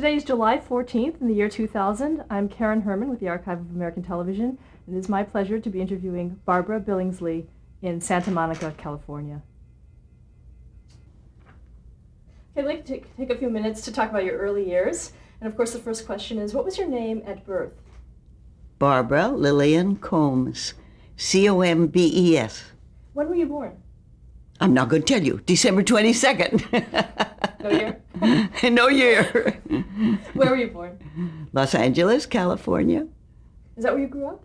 Today is July 14th in the year 2000. I'm Karen Herman with the Archive of American Television, and it is my pleasure to be interviewing Barbara Billingsley in Santa Monica, California. Okay, I'd like to take a few minutes to talk about your early years. And of course, the first question is, what was your name at birth? Barbara Lillian Combs, Combes. When were you born? I'm not going to tell you. December 22nd. No year? No year. Where were you born? Los Angeles, California. Is that where you grew up?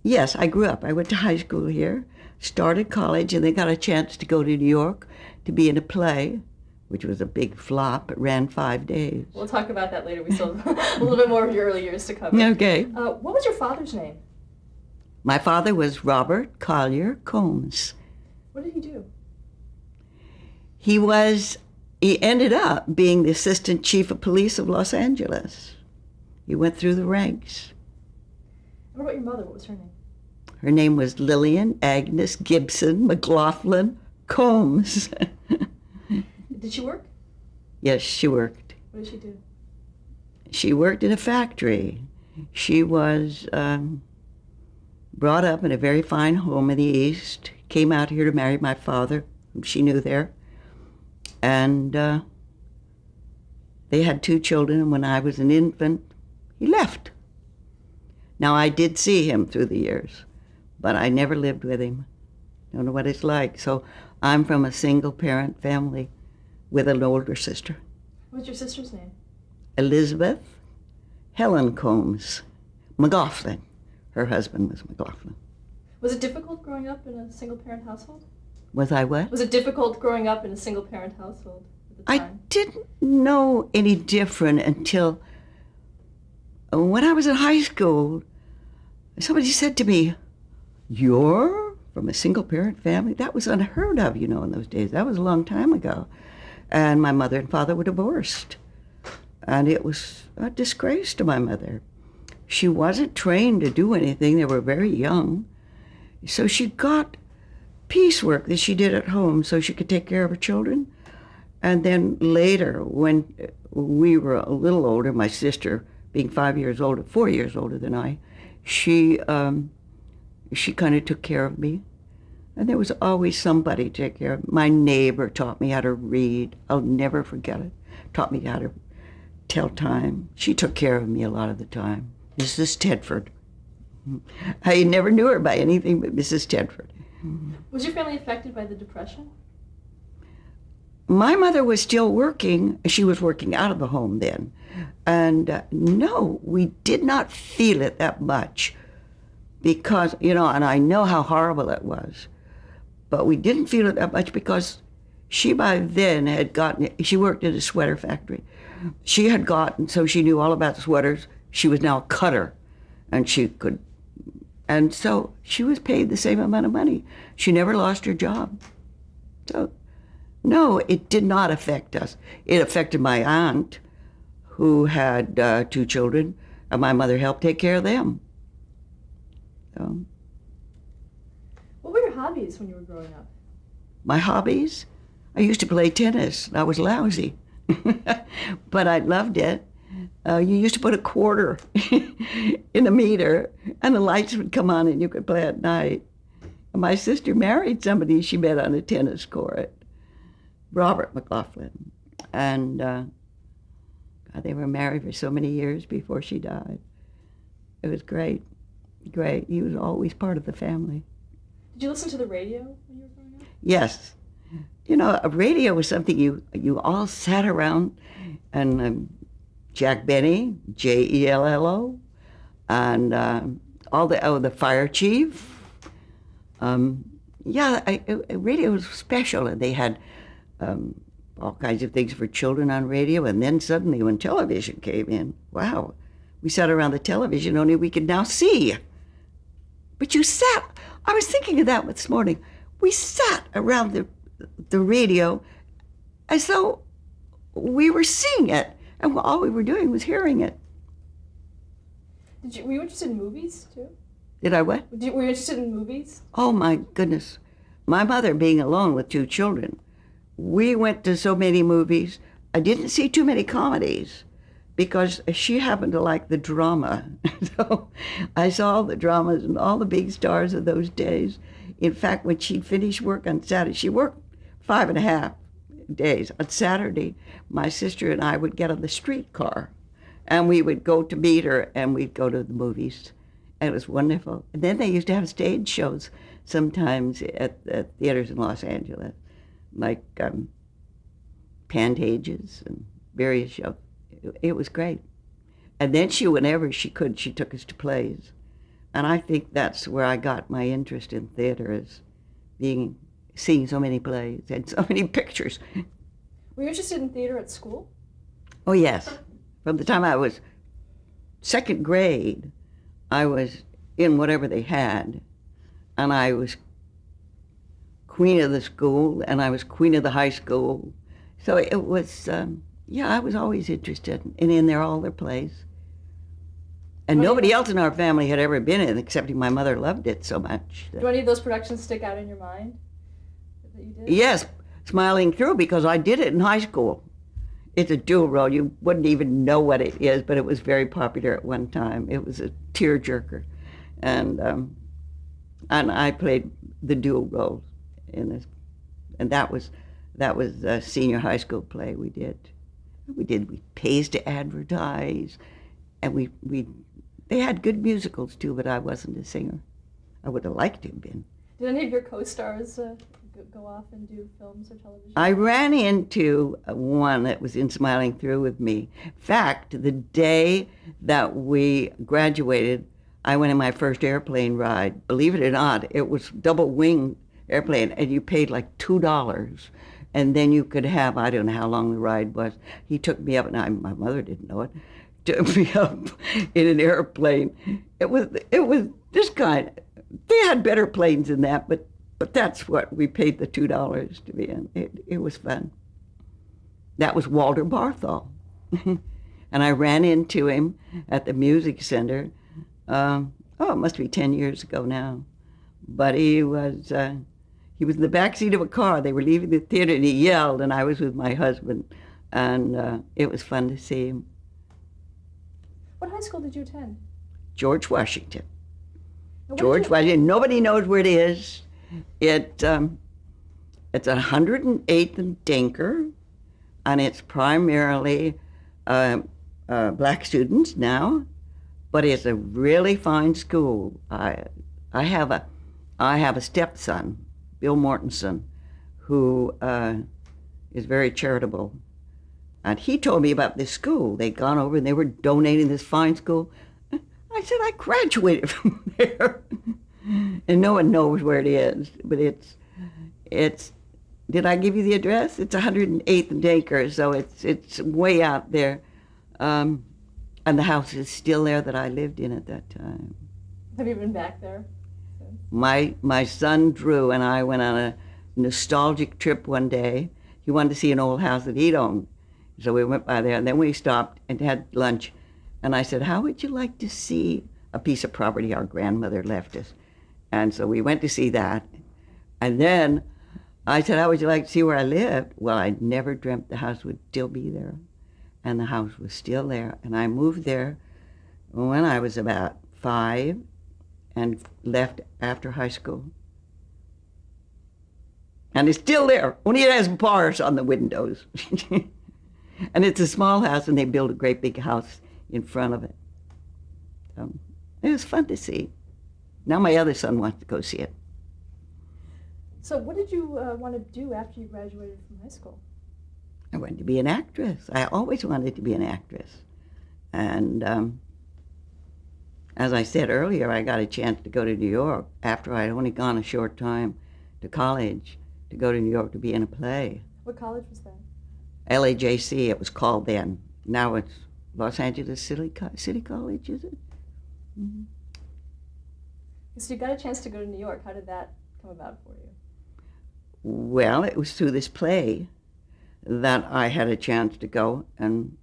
Yes, I grew up. I went to high school here, started college, and then got a chance to go to New York to be in a play, which was a big flop. It ran 5 days. We'll talk about that later. We still have a little bit more of your early years to cover. Okay. What was your father's name? My father was Robert Collier Combs. What did he do? He ended up being the assistant chief of police of Los Angeles. He went through the ranks. What about your mother? What was her name? Her name was Lillian Agnes Gibson McLaughlin Combs. Did she work? Yes, she worked. What did she do? She worked in a factory. She was brought up in a very fine home in the East, came out here to marry my father, whom she knew there. And they had 2 children, and when I was an infant, he left. Now, I did see him through the years, but I never lived with him. Don't know what it's like. So I'm from a single-parent family with an older sister. What's your sister's name? Elizabeth Helen Combs McLaughlin. Her husband was McLaughlin. Was it difficult growing up in a single-parent household? Was I what? Was it difficult growing up in a single-parent household at the I time? didn't know any different until when I was in high school. Somebody said to me, "You're from a single-parent family?" That was unheard of, in those days. That was a long time ago. And my mother and father were divorced. And it was a disgrace to my mother. She wasn't trained to do anything. They were very young. So she got piecework that she did at home so she could take care of her children. And then later, when we were a little older, my sister being 4 years older than I, she kind of took care of me. And there was always somebody to take care of me. My neighbor taught me how to read. I'll never forget it. Taught me how to tell time. She took care of me a lot of the time. Mrs. Tedford. I never knew her by anything but Mrs. Tedford. Was your family affected by the Depression? My mother was still working. She was working out of the home then. And no, we did not feel it that much because, and I know how horrible it was, but we didn't feel it that much because she by then she worked at a sweater factory. She had gotten, so she knew all about sweaters. She was now a cutter, and so she was paid the same amount of money. She never lost her job. So, no, it did not affect us. It affected my aunt, who had 2 children, and my mother helped take care of them. So, what were your hobbies when you were growing up? My hobbies? I used to play tennis. I was lousy, but I loved it. You used to put a quarter in a meter, and the lights would come on, and you could play at night. And my sister married somebody she met on a tennis court, Robert McLaughlin, and they were married for so many years before she died. It was great, great. He was always part of the family. Did you listen to the radio when you were growing up? Yes. A radio was something you all sat around, and Jack Benny, Jello, and all the fire chief. Radio was special, and they had all kinds of things for children on radio. And then suddenly, when television came in, wow, we sat around the television, only we could now see. But I was thinking of that this morning. We sat around the radio as though we were seeing it. And all we were doing was hearing it. Were you interested in movies, too? Did I what? Were you interested in movies? Oh, my goodness. My mother being alone with 2 children, we went to so many movies. I didn't see too many comedies. because she happened to like the drama. So I saw all the dramas and all the big stars of those days. In fact, when she'd finish work on Saturday, she worked 5.5 days. On Saturday, my sister and I would get on the streetcar and we would go to meet her and we'd go to the movies. And it was wonderful. And then they used to have stage shows sometimes at theaters in Los Angeles, like Pantages and various shows. It was great. And then whenever she could, she took us to plays. And I think that's where I got my interest in theater, is seeing so many plays and so many pictures. Were you interested in theater at school? Oh, yes. From the time I was second grade, I was in whatever they had. And I was queen of the school, and I was queen of the high school. So it was, I was always interested in their all their plays. And nobody else in our family had ever been in, except my mother loved it so much. Do any of those productions stick out in your mind that you did? Yes, Smiling Through, because I did it in high school. It's a dual role. You wouldn't even know what it is, but it was very popular at one time. It was a tearjerker. And I played the dual role in this. And that was a senior high school play we did. We pays to advertise, and they had good musicals too, but I wasn't a singer. I would have liked to have been. Did any of your co-stars go off and do films or television? I ran into one that was in Smiling Through with me. In fact, the day that we graduated, I went on my first airplane ride. Believe it or not, it was double wing airplane, and you paid like $2. And then you could have, I don't know how long the ride was. He took me up, and my mother didn't know it, took me up in an airplane. It was this kind. They had better planes than that, but that's what we paid the $2 to be in. It was fun. That was Walter Barthol. And I ran into him at the music center. It must be 10 years ago now. But he was in the backseat of a car. They were leaving the theater, and he yelled, and I was with my husband. And it was fun to see him. What high school did you attend? George Washington. Washington. Nobody knows where it is. It's 108th and Denker, and it's primarily black students now, but it's a really fine school. I have a stepson, Bill Mortensen, who is very charitable. And he told me about this school. They'd gone over and they were donating this fine school. I said, I graduated from there. And no one knows where it is, but it's, did I give you the address? It's 108th and Denker, so it's way out there. And the house is still there that I lived in at that time. Have you been back there? My son Drew and I went on a nostalgic trip one day. He wanted to see an old house that he'd owned. So we went by there, and then we stopped and had lunch. And I said, how would you like to see a piece of property our grandmother left us? And so we went to see that. And then I said, how would you like to see where I lived? Well, I never dreamt the house would still be there. And the house was still there. And I moved there when I was about 5 and left after high school. And it's still there, only it has bars on the windows. And it's a small house, and they built a great big house in front of it. It was fun to see. Now my other son wants to go see it. So what did you want to do after you graduated from high school? I wanted to be an actress. I always wanted to be an actress. And as I said earlier, I got a chance to go to New York after I'd only gone a short time to college, to go to New York to be in a play. What college was that? LAJC, it was called then. Now it's Los Angeles City College, is it? Mm-hmm. So you got a chance to go to New York. How did that come about for you? Well, it was through this play that I had a chance to go and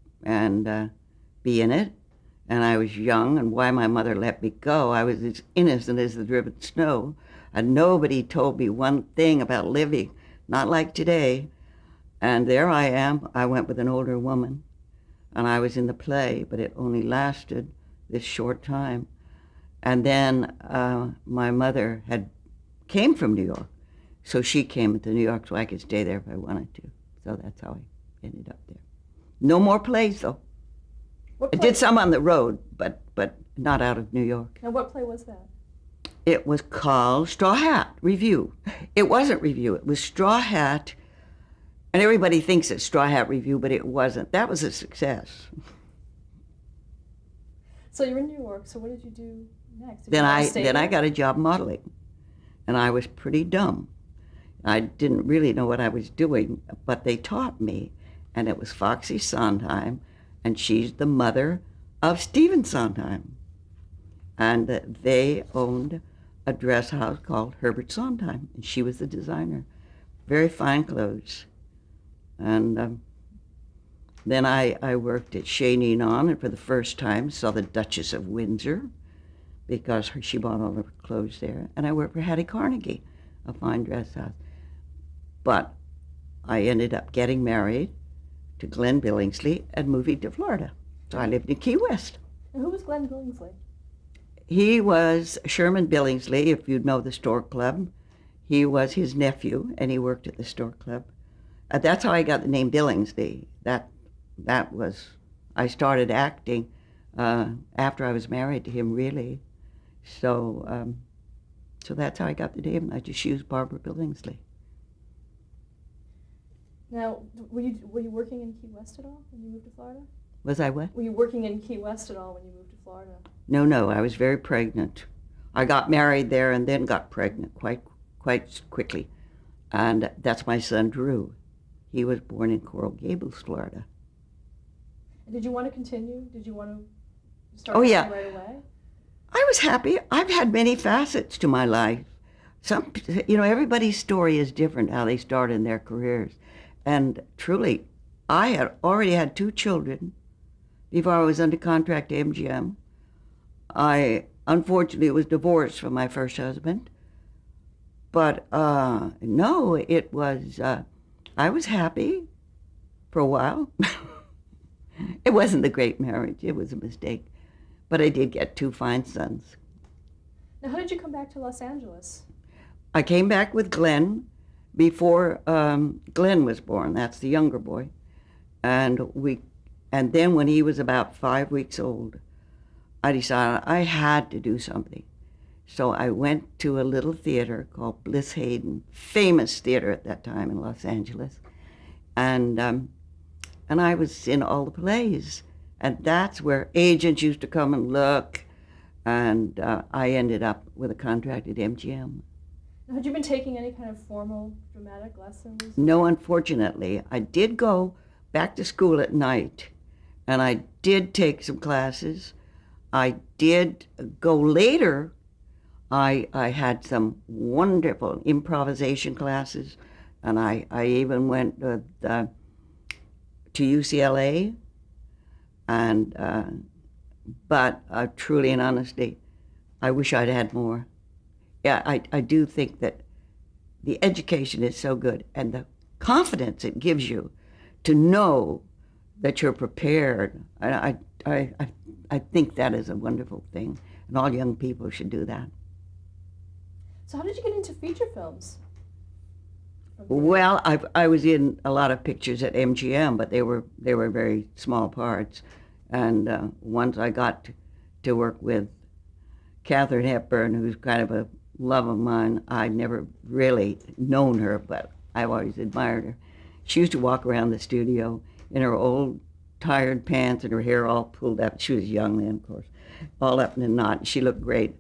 be in it. And I was young, and why my mother let me go, I was as innocent as the driven snow. And nobody told me one thing about living, not like today. And there I am. I went with an older woman. and I was in the play, but it only lasted this short time. And then my mother came from New York, so she came to New York so I could stay there if I wanted to. So that's how I ended up there. No more plays, though. I did some on the road, but not out of New York. Now, what play was that? It was called Straw Hat Review. It wasn't Review. It was Straw Hat, and everybody thinks it's Straw Hat Review, but it wasn't. That was a success. So you're in New York. So what did you do next? Then I got a job modeling, and I was pretty dumb. I didn't really know what I was doing, but they taught me, and it was Foxy Sondheim, and she's the mother of Stephen Sondheim, and they owned a dress house called Herbert Sondheim, and she was the designer. Very fine clothes. And then I worked at Chez Ninon, and for the first time saw the Duchess of Windsor, because she bought all of her clothes there. And I worked for Hattie Carnegie, a fine dress house. But I ended up getting married to Glenn Billingsley and moving to Florida. So I lived in Key West. And who was Glenn Billingsley? He was Sherman Billingsley, if you know the Stork Club. He was his nephew, and he worked at the Stork Club. That's how I got the name Billingsley. That was, I started acting after I was married to him, really. So that's how I got the name. I just used Barbara Billingsley. Now, were you working in Key West at all when you moved to Florida? Was I what? Were you working in Key West at all when you moved to Florida? No, I was very pregnant. I got married there and then got pregnant quite quickly. And that's my son, Drew. He was born in Coral Gables, Florida. And did you want to continue? Did you want to start right away? I was happy. I've had many facets to my life. Everybody's story is different, how they start in their careers. And truly, I had already had 2 children before I was under contract to MGM. I unfortunately was divorced from my first husband. But no, it was, I was happy for a while. It wasn't a great marriage. It was a mistake. But I did get 2 fine sons. Now, how did you come back to Los Angeles? I came back with Glenn before Glenn was born. That's the younger boy. And then when he was about 5 weeks old, I decided I had to do something. So I went to a little theater called Bliss Hayden, famous theater at that time in Los Angeles. And I was in all the plays. And that's where agents used to come and look. And I ended up with a contract at MGM. Now, had you been taking any kind of formal dramatic lessons? No, unfortunately. I did go back to school at night, and I did take some classes. I did go later. I had some wonderful improvisation classes, and I even went to UCLA. But truly and honestly, I wish I'd had more. Yeah, I do think that the education is so good, and the confidence it gives you to know that you're prepared. I think that is a wonderful thing, and all young people should do that. So how did you get into feature films? Well, I was in a lot of pictures at MGM, but they were very small parts. And once I got to work with Katharine Hepburn, who's kind of a love of mine. I'd never really known her, but I've always admired her. She used to walk around the studio in her old tired pants and her hair all pulled up. She was young then, of course, all up in a knot. She looked great.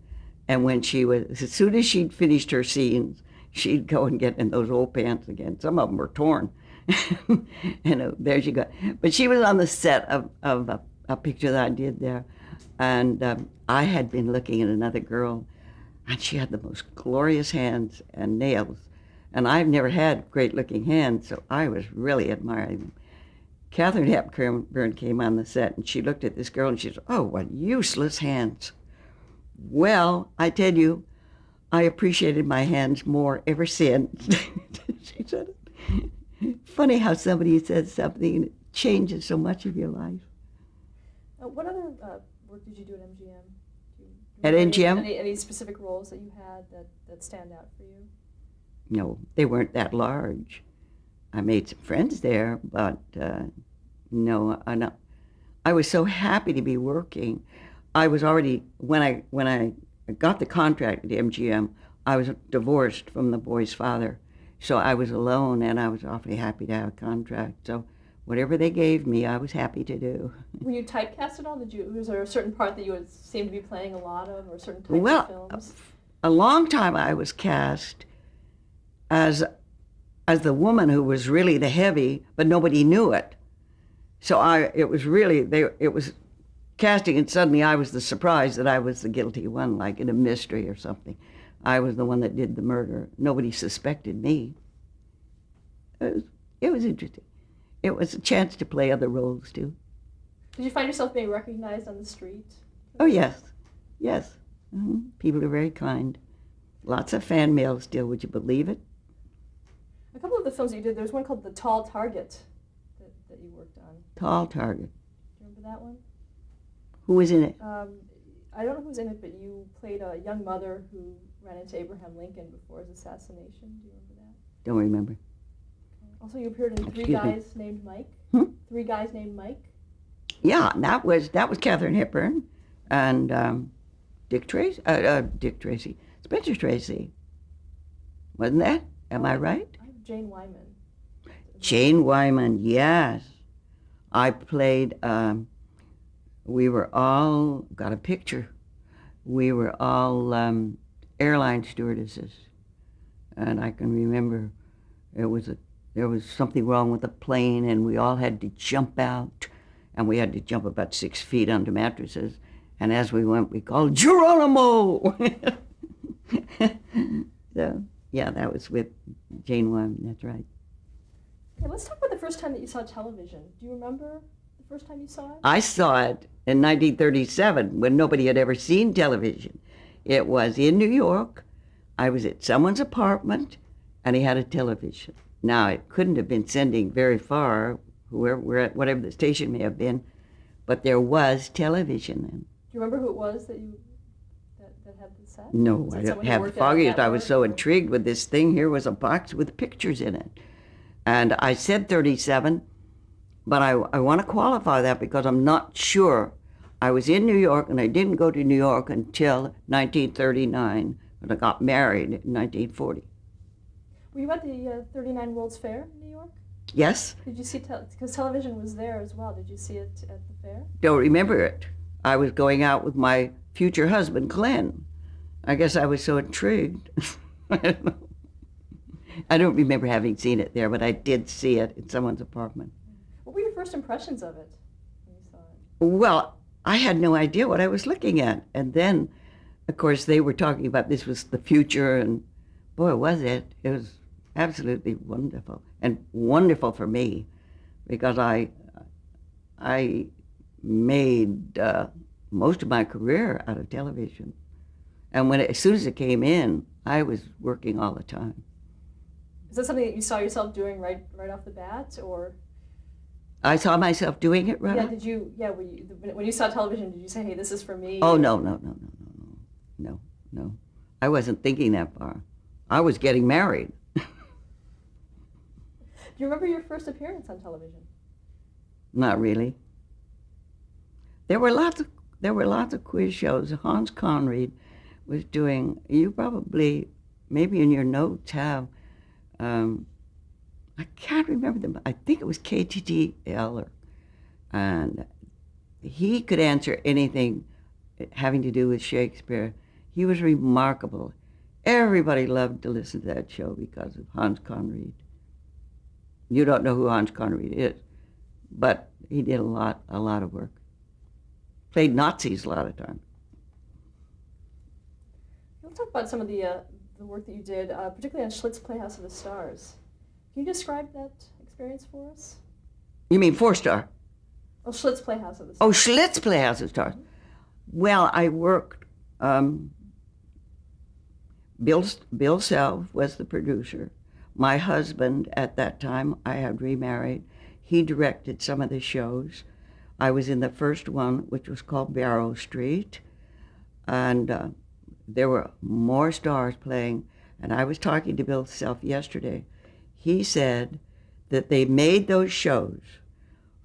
And when as soon as she'd finished her scenes, she'd go and get in those old pants again. Some of them were torn. And there she go. But she was on the set of a picture that I did there. And I had been looking at another girl, and she had the most glorious hands and nails. And I've never had great-looking hands, so I was really admiring them. Katharine Hepburn came on the set, and she looked at this girl, and she said, "Oh, what useless hands." Well, I tell you, I appreciated my hands more ever since. She said, funny how somebody says something and it changes so much of your life. What other work did you do at MGM? Do you At remember MGM? any specific roles that you had that stand out for you? No, they weren't that large. I made some friends there, but no, I was so happy to be working. I was already when I got the contract at MGM, I was divorced from the boy's father, so I was alone, and I was awfully happy to have a contract. So whatever they gave me, I was happy to do. Were you typecast at all? Was there a certain part that you would seem to be playing a lot of, or certain types of films? A long time I was cast as the woman who was really the heavy, but nobody knew it. So it was casting, and suddenly I was the surprise that I was the guilty one, like in a mystery or something. I was the one that did the murder. Nobody suspected me. It was interesting. It was a chance to play other roles too. Did you find yourself being recognized on the street? Oh yes, yes. People are very kind. Lots of fan mail still. Would you believe it? A couple of the films that you did, there's one called The Tall Target that you worked on. Tall Target. Do you remember that one? Who was in it? I don't know who was in it, but you played a young mother who ran into Abraham Lincoln before his assassination. Do you remember that? Don't remember. Okay. Also, you appeared in Excuse Three me. Guys Named Mike. Three Guys Named Mike. Yeah, that was Katharine Hepburn and Dick Tracy, Spencer Tracy. Wasn't that? Am I right? I have Jane Wyman. Jane Wyman, yes. I played, we were all, got a picture, we were all airline stewardesses. And I can remember there was something wrong with the plane, and we all had to jump out, and we had to jump about 6 feet under mattresses. And as we went, we called Geronimo! So, yeah, that was with Jane Wyman, that's right. Okay, let's talk about the first time that you saw television. Do you remember the first time you saw it? I saw it in 1937 when nobody had ever seen television. It was in New York. I was at someone's apartment, and he had a television. Now, it couldn't have been sending very far, whatever the station may have been, but there was television then. Do you remember who it was that had the set? No, I don't have the foggiest. I was so intrigued with this thing. Here was a box with pictures in it. And I said 37, but I want to qualify that because I'm not sure. I was in New York, and I didn't go to New York until 1939, when I got married in 1940. Were you at the 39 World's Fair in New York? Yes. Did you see, because television was there as well, did you see it at the fair? Don't remember it. I was going out with my future husband, Glenn. I guess I was so intrigued. I don't know. I don't remember having seen it there, but I did see it in someone's apartment. What were your first impressions of it when you saw it? Well, I had no idea what I was looking at. And then, of course, they were talking about this was the future, and boy, was it. It was absolutely wonderful, and wonderful for me, because I made most of my career out of television. And as soon as it came in, I was working all the time. Is that something that you saw yourself doing right off the bat, or? I saw myself doing it, right? Yeah, when you saw television, did you say, hey, this is for me? Oh, no. I wasn't thinking that far. I was getting married. Do you remember your first appearance on television? Not really. There were lots of quiz shows. Hans Conried was doing, you probably, maybe in your notes have, I can't remember them. I think it was KTTL, and he could answer anything having to do with Shakespeare. He was remarkable. Everybody loved to listen to that show because of Hans Conried. You don't know who Hans Conried is, but he did a lot of work. Played Nazis a lot of times. Let's talk about some of the work that you did, particularly on Schlitz Playhouse of the Stars. Can you describe that experience for us? You mean 4-star? Oh, Schlitz Playhouse of the Stars. Oh, Schlitz Playhouse of the Stars. Well, I worked, Bill Self was the producer. My husband, at that time, I had remarried. He directed some of the shows. I was in the first one, which was called Barrow Street, and there were more stars playing. And I was talking to Bill Self yesterday. He said that they made those shows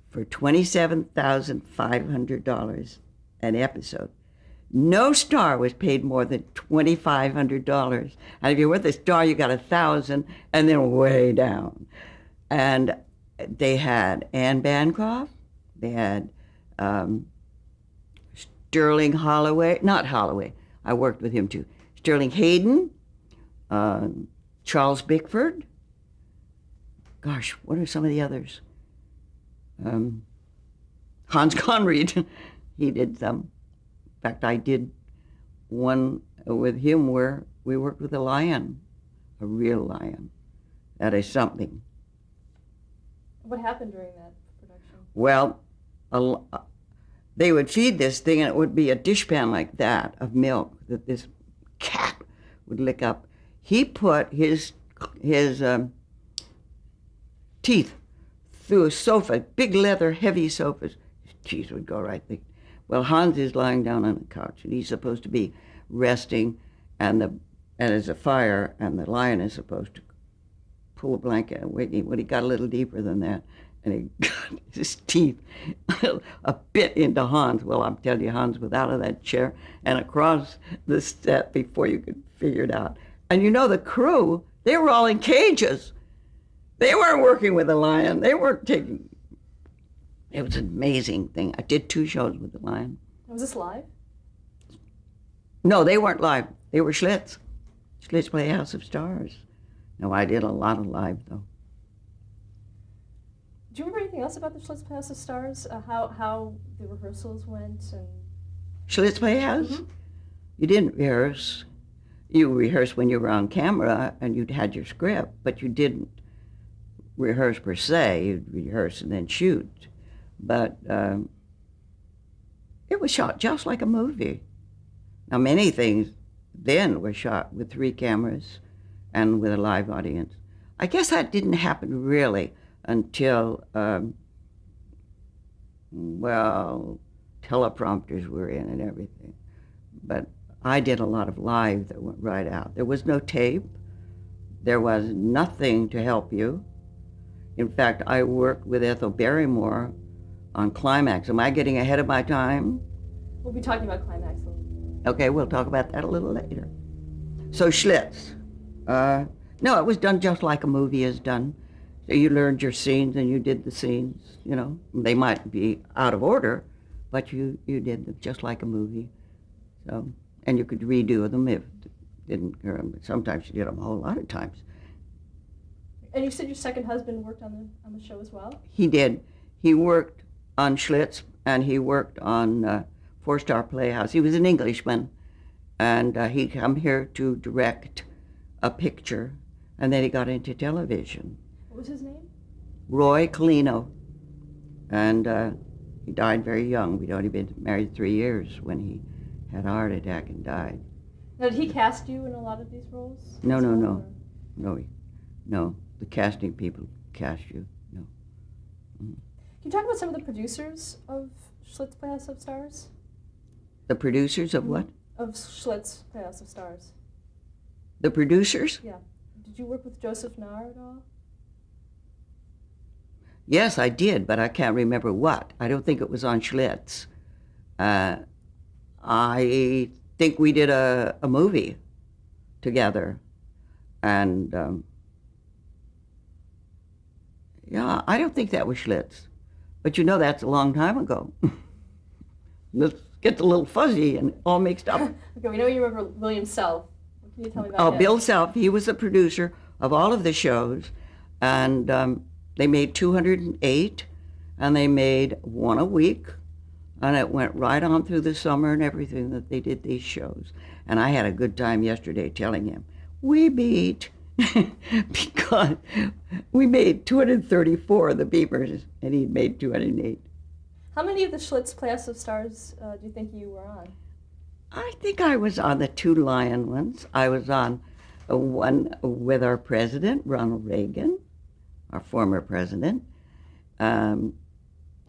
for $27,500 an episode. No star was paid more than $2,500. And if you're with a star, you got $1,000, and then way down. And they had Anne Bancroft. They had Sterling Holloway, not Holloway. I worked with him too. Sterling Hayden, Charles Bickford. Gosh, what are some of the others? Hans Conried, he did some. In fact, I did one with him where we worked with a lion, a real lion. That is something. What happened during that production? Well, they would feed this thing, and it would be a dishpan like that of milk that this cat would lick up. He put his teeth through a sofa, big leather, heavy sofas. His teeth would go right there. Well, Hans is lying down on the couch, and he's supposed to be resting, and there's a fire, and the lion is supposed to pull a blanket. When he got a little deeper than that, and he got his teeth a bit into Hans. Well, I'm telling you, Hans was out of that chair and across the set before you could figure it out. And you know, the crew, they were all in cages. They weren't working with the lion. They weren't taking... It was an amazing thing. I did 2 shows with the lion. Was this live? No, they weren't live. They were Schlitz. Schlitz Playhouse of Stars. No, I did a lot of live, though. Do you remember anything else about the Schlitz Playhouse of Stars? How the rehearsals went? And Schlitz Playhouse? Mm-hmm. You didn't rehearse. You rehearsed when you were on camera and you'd had your script, but you didn't rehearse per se. You'd rehearse and then shoot. But it was shot just like a movie. Now, many things then were shot with 3 cameras and with a live audience. I guess that didn't happen really until, teleprompters were in and everything. But I did a lot of live that went right out. There was no tape. There was nothing to help you. In fact, I worked with Ethel Barrymore on Climax. Am I getting ahead of my time? We'll be talking about Climax a little. Okay, we'll talk about that a little later. So Schlitz. No, it was done just like a movie is done. So you learned your scenes and you did the scenes, you know. They might be out of order, but you did them just like a movie. So, and you could redo them if didn't, sometimes you did them a whole lot of times. And you said your second husband worked on the show as well? He did. He worked on Schlitz, and he worked on 4-Star Playhouse. He was an Englishman, and he come here to direct a picture, and then he got into television. What was his name? Roy Colino, and he died very young. We'd only been married 3 years when he had a heart attack and died. Now, did he cast you in a lot of these roles? No. Or? No. The casting people cast you. No. Can you talk about some of the producers of Schlitz Playhouse of Stars? The producers of what? Of Schlitz Playhouse of Stars. The producers? Yeah. Did you work with Joseph Nahr at all? Yes, I did, but I can't remember what. I don't think it was on Schlitz. I think we did a movie together. And yeah, I don't think that was Schlitz. But you know that's a long time ago. Let's get a little fuzzy and all mixed up. Okay, we know you remember William Self. What can you tell me about Oh, him? Bill Self, he was the producer of all of the shows. And they made 208, and they made 1 a week. And it went right on through the summer and everything that they did these shows. And I had a good time yesterday telling him, we beat, because we made 234 of the Beavers, and he'd made 208. How many of the Schlitz Playhouse of Stars do you think you were on? I think I was on the 2 lion ones. I was on one with our president, Ronald Reagan, our former president.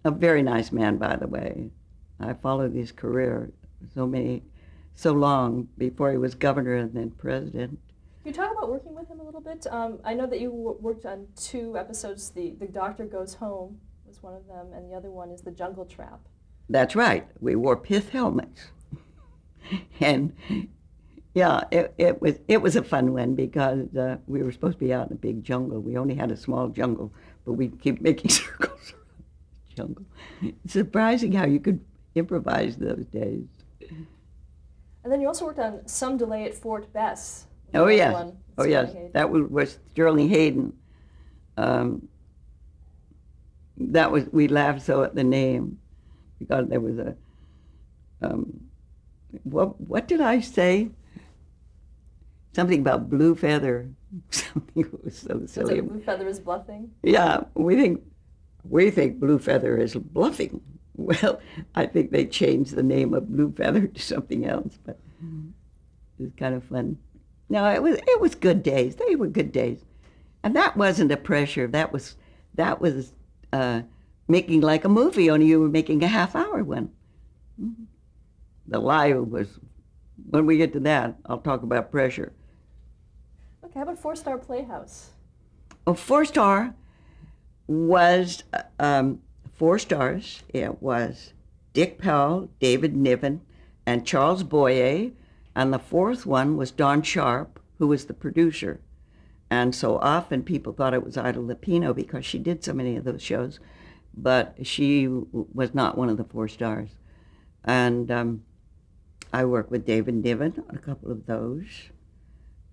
A very nice man, by the way. I followed his career so long before he was governor and then president. Can you talk about working with him a little bit? I know that you worked on 2 episodes. The Doctor Goes Home was one of them, and the other one is The Jungle Trap. That's right. We wore pith helmets. And yeah, it was a fun one because we were supposed to be out in a big jungle. We only had a small jungle, but we'd keep making circles around the jungle. It's surprising how you could improvise those days. And then you also worked on Some Delay at Fort Bess. Oh yes, Hayden. that was Sterling Hayden. We laughed so at the name because there was a what did I say? Something about blue feather. Something was so silly. So Blue Feather is bluffing? Yeah, we think blue feather is bluffing. Well, I think they changed the name of blue feather to something else, but it was kind of fun. No, it was good days. They were good days, and that wasn't a pressure. That was making like a movie. Only you were making a half-hour one. The live was. When we get to that, I'll talk about pressure. Okay, how about 4 Star Playhouse? Oh, 4-star was 4 stars. It was Dick Powell, David Niven, and Charles Boyer. And the 4th one was Dawn Sharp, who was the producer. And so often people thought it was Ida Lupino because she did so many of those shows, but she was not one of the 4 stars. And I worked with David Niven on a couple of those,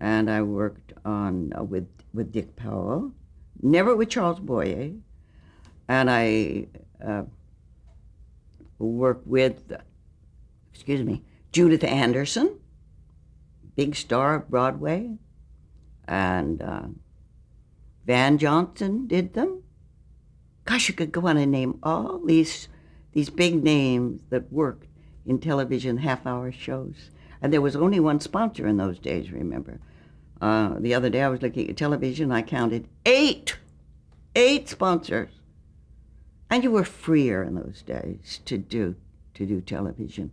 and I worked on with Dick Powell, never with Charles Boyer, and I worked with, Judith Anderson, big star of Broadway, and Van Johnson did them. Gosh, you could go on and name all these big names that worked in television half-hour shows. And there was only one sponsor in those days, remember. The other day I was looking at television, I counted 8 sponsors. And you were freer in those days to do television.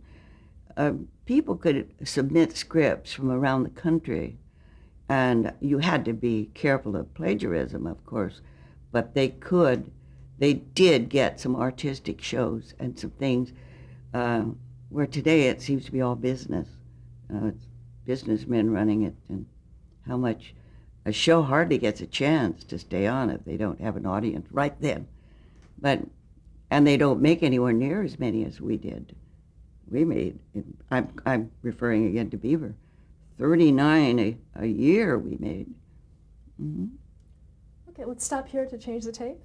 People could submit scripts from around the country, and you had to be careful of plagiarism, of course, but they did get some artistic shows and some things where today it seems to be all business. It's businessmen running it, and how much a show hardly gets a chance to stay on if they don't have an audience right then. And they don't make anywhere near as many as we did. We made, I'm referring again to Beaver, 39 a year we made. Mm-hmm. Okay, let's stop here to change the tape.